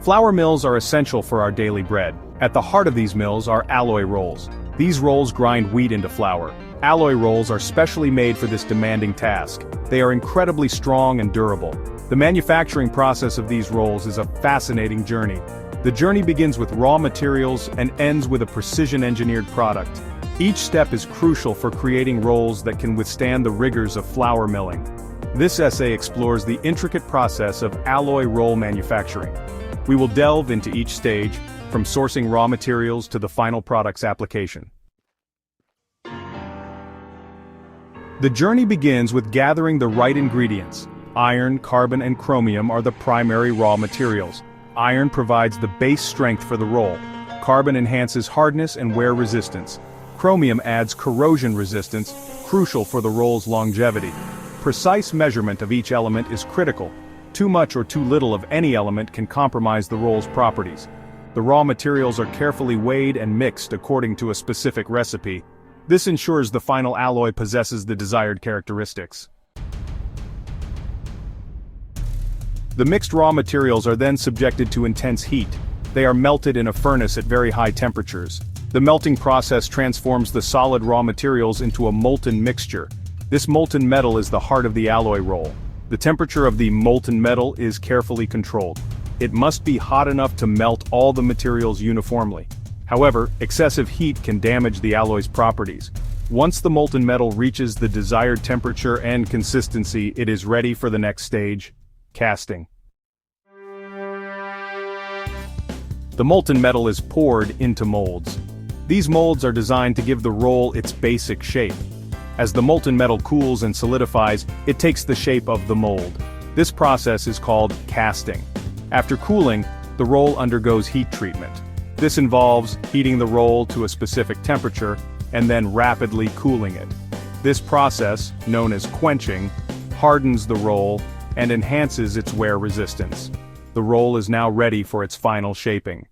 Flour mills are essential for our daily bread. At the heart of these mills are alloy rolls. These rolls grind wheat into flour. Alloy rolls are specially made for this demanding task. They are incredibly strong and durable. The manufacturing process of these rolls is a fascinating journey. The journey begins with raw materials and ends with a precision-engineered product. Each step is crucial for creating rolls that can withstand the rigors of flour milling. This essay explores the intricate process of alloy roll manufacturing. We will delve into each stage, from sourcing raw materials to the final product's application. The journey begins with gathering the right ingredients. Iron, carbon, and chromium are the primary raw materials. Iron provides the base strength for the roll. Carbon enhances hardness and wear resistance. Chromium adds corrosion resistance, crucial for the roll's longevity. Precise measurement of each element is critical. Too much or too little of any element can compromise the roll's properties. The raw materials are carefully weighed and mixed according to a specific recipe. This ensures the final alloy possesses the desired characteristics. The mixed raw materials are then subjected to intense heat. They are melted in a furnace at very high temperatures. The melting process transforms the solid raw materials into a molten mixture. This molten metal is the heart of the alloy roll. The temperature of the molten metal is carefully controlled. It must be hot enough to melt all the materials uniformly. However, excessive heat can damage the alloy's properties. Once the molten metal reaches the desired temperature and consistency, it is ready for the next stage, casting. The molten metal is poured into molds. These molds are designed to give the roll its basic shape. As the molten metal cools and solidifies, it takes the shape of the mold. This process is called casting. After cooling, the roll undergoes heat treatment. This involves heating the roll to a specific temperature and then rapidly cooling it. This process, known as quenching, hardens the roll and enhances its wear resistance. The roll is now ready for its final shaping.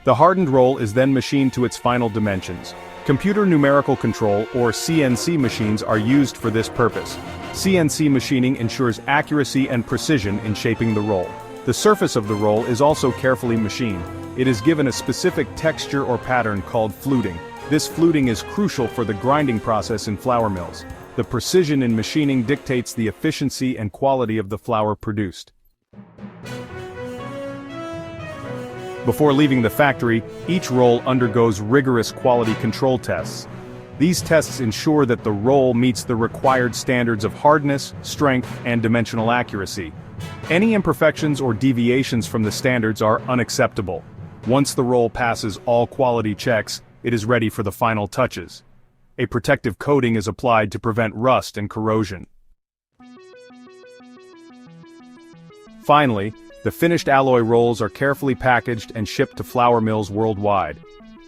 The hardened roll is then machined to its final dimensions. Computer numerical control, or CNC machines, are used for this purpose. CNC machining ensures accuracy and precision in shaping the roll. The surface of the roll is also carefully machined. It is given a specific texture or pattern called fluting. This fluting is crucial for the grinding process in flour mills. The precision in machining dictates the efficiency and quality of the flour produced. Before leaving the factory, each roll undergoes rigorous quality control tests. These tests ensure that the roll meets the required standards of hardness, strength, and dimensional accuracy. Any imperfections or deviations from the standards are unacceptable. Once the roll passes all quality checks, it is ready for the final touches. A protective coating is applied to prevent rust and corrosion. Finally, the finished alloy rolls are carefully packaged and shipped to flour mills worldwide.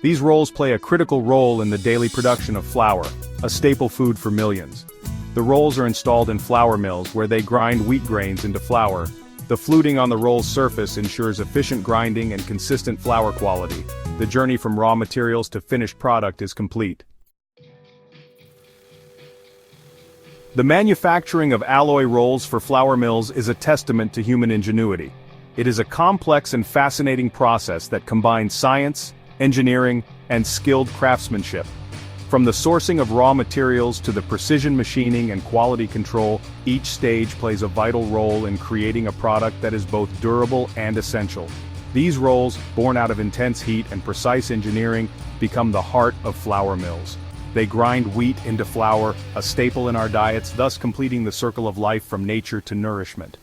These rolls play a critical role in the daily production of flour, a staple food for millions. The rolls are installed in flour mills where they grind wheat grains into flour. The fluting on the roll's surface ensures efficient grinding and consistent flour quality. The journey from raw materials to finished product is complete. The manufacturing of alloy rolls for flour mills is a testament to human ingenuity. It is a complex and fascinating process that combines science, engineering, and skilled craftsmanship. From the sourcing of raw materials to the precision machining and quality control, each stage plays a vital role in creating a product that is both durable and essential. These rolls, born out of intense heat and precise engineering, become the heart of flour mills. They grind wheat into flour, a staple in our diets, thus completing the circle of life from nature to nourishment.